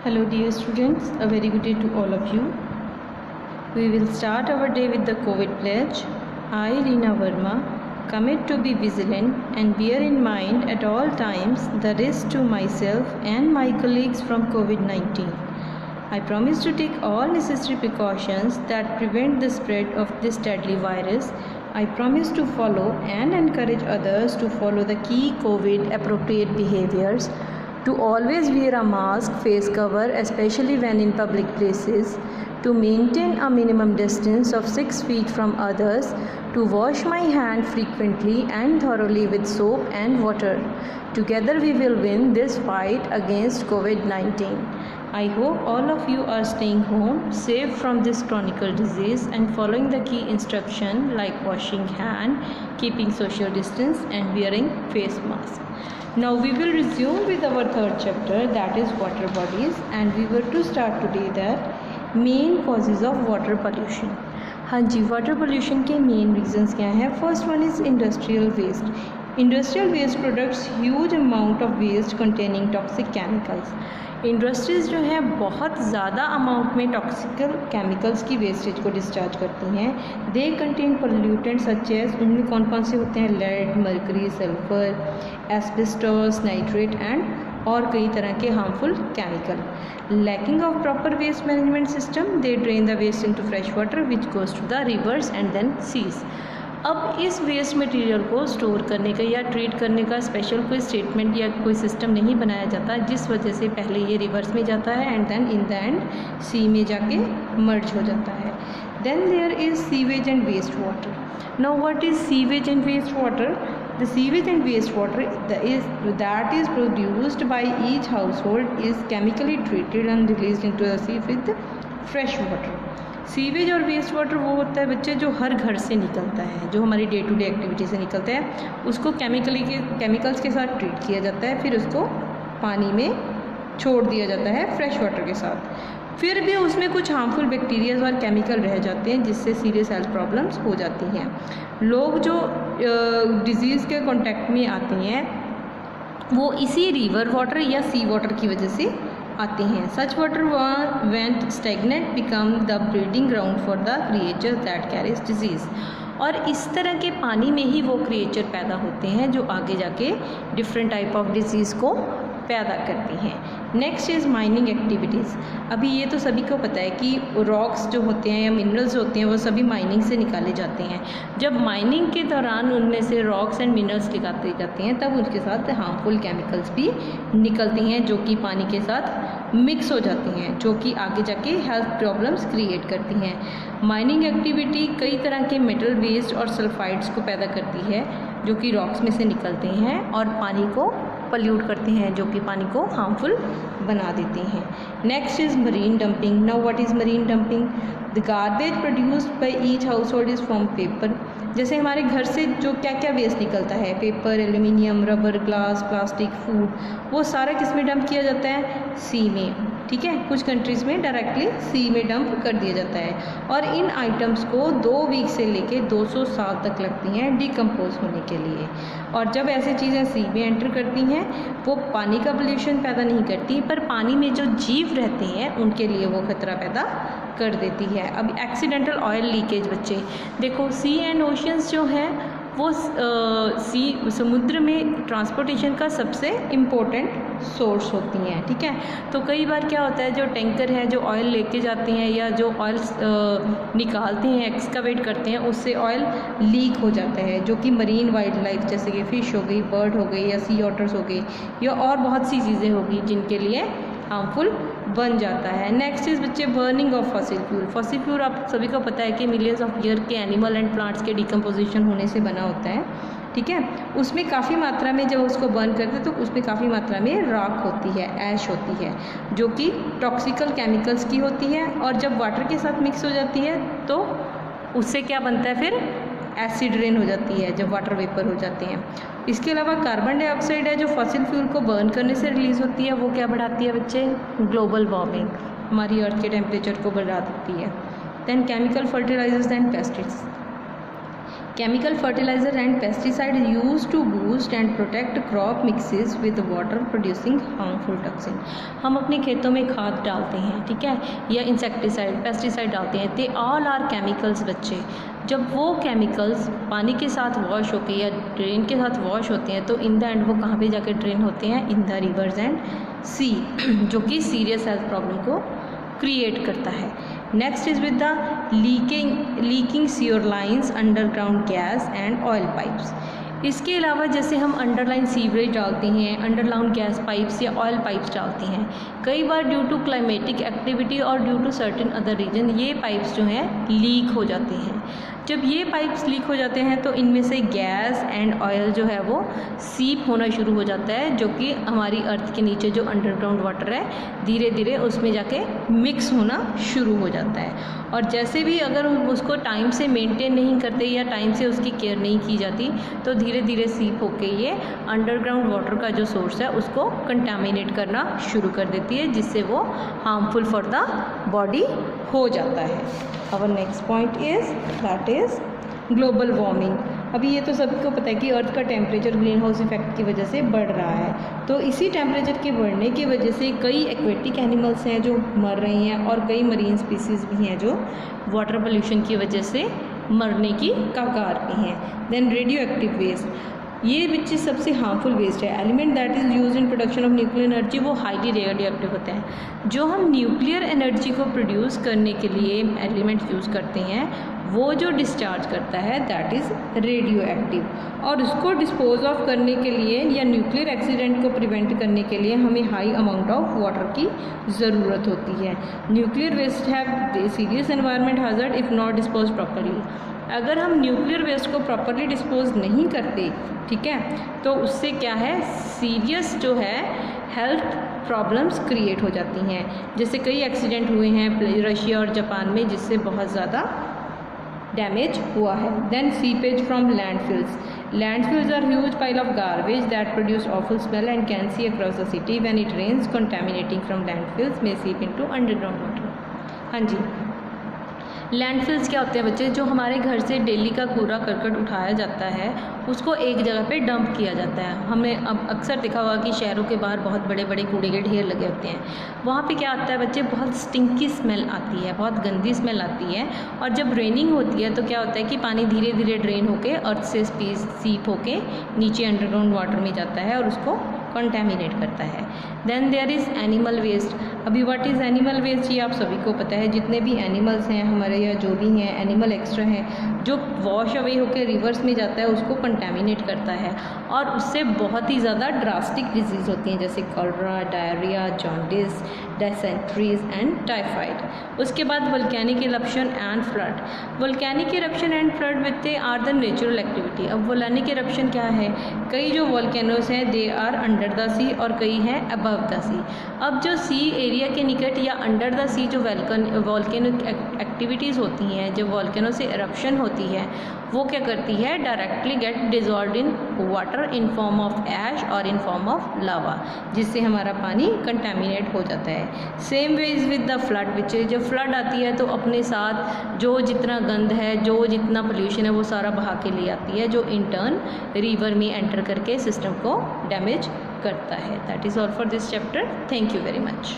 Hello dear students, a very good day to all of you. We will start our day with the COVID pledge. I, Reena Verma, commit to be vigilant and bear in mind at all times the risk to myself and my colleagues from COVID-19. I promise to take all necessary precautions that prevent the spread of this deadly virus. I promise to follow and encourage others to follow the key COVID appropriate behaviors, to always wear a mask, face cover, especially when in public places, to maintain a minimum distance of 6 feet from others, to wash my hand frequently and thoroughly with soap and water. Together we will win this fight against COVID-19. I hope all of you are staying home, safe from this chronic disease and following the key instruction like washing hand, keeping social distance and wearing face mask. Now we will resume with our third chapter, that is water bodies, and we were to start today the main causes of water pollution. हाँ जी, water pollution के main reasons क्या हैं? First one is industrial waste. Industrial waste products huge amount of waste containing toxic chemicals. Industries जो हैं बहुत ज़्यादा amount में टॉक्सिकल केमिकल्स की वेस्टेज को डिस्चार्ज करती हैं. They contain pollutant such as, उनमें कौन कौन से होते हैं? Lead, mercury, sulphur, asbestos, nitrate and और कई तरह के harmful chemical. Lacking of proper waste management system, they drain the waste into fresh water which goes to the rivers and then seas. अब इस वेस्ट मटेरियल को store करने का या ट्रीट करने का स्पेशल कोई स्टेटमेंट या कोई सिस्टम नहीं बनाया जाता, जिस वजह से पहले ये रिवर्स में जाता है and then in the end sea में जाके मर्ज हो जाता है. Then there is sewage and waste water. Now what is sewage and waste water? The sewage and wastewater that is produced by each household is chemically treated and released into the sea with fresh water. Sewage और waste water वो होता है बच्चे जो हर घर से निकलता है, जो हमारी डे टू डे एक्टिविटी से निकलता है, उसको केमिकल्स के साथ ट्रीट किया जाता है, फिर उसको पानी में छोड़ दिया जाता है फ्रेश वाटर के साथ. फिर भी उसमें कुछ हार्मफुल बैक्टीरियाज और केमिकल रह जाते हैं जिससे सीरियस हेल्थ प्रॉब्लम्स हो जाती हैं. लोग जो डिजीज़ के कांटेक्ट में आते हैं वो इसी रिवर वाटर या सी वाटर की वजह से आते हैं. सच water went stagnant become the breeding ground for the creature that carries disease. और इस तरह के पानी में ही वो क्रिएचर पैदा होते हैं जो आगे जाके डिफरेंट टाइप ऑफ डिजीज़ को पैदा करती हैं. Next is mining activities. अभी ये तो सभी को पता है कि रॉक्स जो होते हैं या मिनरल्स होते हैं वो सभी माइनिंग से निकाले जाते हैं. जब माइनिंग के दौरान उनमें से रॉक्स एंड मिनरल्स निकाले जाते हैं तब उनके साथ हार्मफुल केमिकल्स भी निकलती हैं जो कि पानी के साथ मिक्स हो जाती हैं, जो कि आगे जाके हेल्थ प्रॉब्लम्स क्रिएट करती हैं. माइनिंग एक्टिविटी कई तरह के मेटल वेस्ट और सल्फाइड्स को पैदा करती है जो कि रॉक्स में से निकलते हैं और पानी को पल्यूट करते हैं, जो कि पानी को हार्मफुल बना देते हैं. Next is marine dumping. Now what is marine dumping? The garbage produced by each house hold is from paper. जैसे हमारे घर से जो क्या क्या वेस्ट निकलता है, paper, aluminium, rubber, glass, plastic, food, वो सारा किस में डंप किया जाता है? सी में. ठीक है, कुछ कंट्रीज़ में डायरेक्टली सी में डंप कर दिया जाता है. और इन आइटम्स को 2 वीक से लेके 200 साल तक लगती हैं डिकम्पोज होने के लिए. और जब ऐसी चीज़ें सी में एंटर करती हैं वो पानी का पोल्यूशन पैदा नहीं करती, पर पानी में जो जीव रहते हैं उनके लिए वो खतरा पैदा कर देती है. अब एक्सीडेंटल ऑयल लीकेज बच्चे देखो, सी एंड ओशियंस जो हैं वो समुद्र में ट्रांसपोर्टेशन का सबसे इम्पोर्टेंट सोर्स होती हैं. ठीक है, तो कई बार क्या होता है जो टैंकर है जो ऑयल लेके जाते हैं या जो ऑयल निकालते हैं, एक्सकावेट करते हैं, उससे ऑयल लीक हो जाता है जो कि मरीन वाइल्ड लाइफ जैसे कि फ़िश हो गई, बर्ड हो गई या सी ऑटर्स हो गई या और बहुत सी चीज़ें होगी जिनके लिए हार्मफुल बन जाता है. नेक्स्ट इज़ बच्चे burning of fossil fuel. Fossil fuel आप सभी को पता है कि मिलियंस ऑफ ईयर के एनिमल एंड प्लांट्स के डिकम्पोजिशन होने से बना होता है. ठीक है, उसमें काफ़ी मात्रा में जब उसको बर्न करते हैं तो उसमें काफ़ी मात्रा में राख होती है, ऐश होती है, जो कि टॉक्सिकल केमिकल्स की होती है. और जब वाटर के साथ मिक्स हो जाती है तो उससे क्या बनता है? फिर एसिड रेन हो जाती है जब वाटर वेपर हो जाते हैं. इसके अलावा कार्बन डाइऑक्साइड है जो फॉसिल फ्यूल को बर्न करने से रिलीज़ होती है, वो क्या बढ़ाती है बच्चे? ग्लोबल वार्मिंग, हमारी अर्थ के टेम्परेचर को बढ़ा देती है. Then chemical fertilisers and pesticides. Chemical fertilizer and pesticide used to boost and protect crop mixes with water producing harmful toxin. हम अपने खेतों में खाद डालते हैं, ठीक है, या इंसेक्टिसाइड पेस्टिसाइड डालते हैं, दे ऑल आर केमिकल्स बच्चे. जब वो केमिकल्स पानी के साथ वॉश होके या ड्रेन के साथ वॉश होते हैं तो इन द एंड वो कहाँ पे जाके ड्रेन होते हैं? In the rivers and sea, जो कि सीरियस हेल्थ प्रॉब्लम को क्रिएट करता है. Next is with the leaking sewer lines, underground gas and oil pipes. इसके अलावा जैसे हम अंडरलाइन सीवरेज डालते हैं, अंडरग्राउंड गैस पाइप्स या ऑयल पाइप्स डालते हैं, कई बार ड्यू टू क्लाइमेटिक एक्टिविटी और due to certain other reason ये पाइप्स जो हैं लीक हो जाते हैं. जब ये पाइप्स लीक हो जाते हैं तो इनमें से गैस एंड ऑयल जो है वो सीप होना शुरू हो जाता है, जो कि हमारी अर्थ के नीचे जो अंडरग्राउंड वाटर है धीरे धीरे उसमें जाके मिक्स होना शुरू हो जाता है. और जैसे भी अगर उसको टाइम से मेंटेन नहीं करते या टाइम से उसकी केयर नहीं की जाती तो धीरे धीरे सीप होके ये अंडरग्राउंड वाटर का जो सोर्स है उसको कंटामिनेट करना शुरू कर देती है, जिससे वो हार्मफुल फॉर द बॉडी हो जाता है. Our next point is that is global warming. अभी ये तो सबको पता है कि अर्थ का टेम्परेचर ग्रीन हाउस इफेक्ट की वजह से बढ़ रहा है. तो इसी टेम्परेचर के बढ़ने की वजह से कई एक्वेटिक एनिमल्स हैं जो मर रही हैं और कई मरीन स्पीसीज़ भी हैं जो वाटर पोल्यूशन की वजह से मरने की कगार पे हैं. देन रेडियो एक्टिव वेस्ट, ये बच्चे सबसे हार्मफुल वेस्ट है. Element that is use in production of nuclear energy वो हाईली रेडियो एक्टिव होते हैं. जो हम न्यूक्लियर एनर्जी को प्रोड्यूस करने के लिए एलिमेंट यूज़ करते हैं वो जो डिस्चार्ज करता है दैट इज़ रेडियो एक्टिव. और उसको डिस्पोज ऑफ करने के लिए या न्यूक्लियर एक्सीडेंट को प्रिवेंट करने के लिए हमें हाई अमाउंट ऑफ वाटर की ज़रूरत होती है. Nuclear waste have serious environment hazard if not dispose properly. अगर हम न्यूक्लियर वेस्ट को प्रॉपरली डिस्पोज नहीं करते, ठीक है, तो उससे क्या है, सीरियस जो है हेल्थ प्रॉब्लम्स क्रिएट हो जाती हैं. जैसे कई एक्सीडेंट हुए हैं रशिया और जापान में जिससे बहुत ज़्यादा डैमेज हुआ है. Then seepage from landfills. Landfills are huge pile of garbage that produce awful smell and can see across the city. When it rains, contaminating from landfills may seep into underground water. हाँ जी, landfills क्या होते हैं बच्चे? जो हमारे घर से daily का कूड़ा करकट उठाया जाता है उसको एक जगह पे डंप किया जाता है. हमने अब अक्सर देखा होगा कि शहरों के बाहर बहुत बड़े बड़े कूड़े के ढेर लगे होते हैं. वहाँ पे क्या आता है बच्चे? बहुत स्टिंकी स्मेल आती है, बहुत गंदी स्मेल आती है. और जब रेनिंग होती है तो क्या होता है कि पानी धीरे धीरे ड्रेन होके अर्थ से सीप होके नीचे अंडरग्राउंड वाटर में जाता है और उसको कंटेमिनेट करता है. Then there is animal waste. अभी व्हाट इज़ एनिमल वेस्ट ये आप सभी को पता है. जितने भी एनिमल्स हैं हमारे या जो भी हैं एनिमल एक्स्ट्रा हैं जो वॉश अवे होकर रिवर्स में जाता है उसको कंटेमिनेट करता है और उससे बहुत ही ज़्यादा ड्रास्टिक डिजीज़ होती हैं जैसे cholera, diarrhoea, jaundice, dysenteries and typhoid. उसके बाद volcanic eruption and flood. Volcanic eruption and flood with are the natural activity. अब वोल्केनिक इरप्शन क्या है? कई जो वोल्केनोज हैं they are under the sea और कई हैं अबव द सी. अब जो सी एरिया के निकट या अंडर द सी जो वोल्केनिक एक्टिविटीज़ होती हैं, जब वोल्केनो से इरप्शन होती है वो क्या करती है? Directly get dissolved in water in form of ash और इन फॉर्म ऑफ लावा, जिससे हमारा पानी कंटेमिनेट हो जाता है. Same way is with the flood which. जब फ्लड आती है तो अपने साथ जो जितना गंद है, जो जितना पोल्यूशन है वो सारा बहा के ले आती है, जो इन टर्न रिवर में एंटर करके सिस्टम को डैमेज करता है. That is all for this chapter. Thank you very much.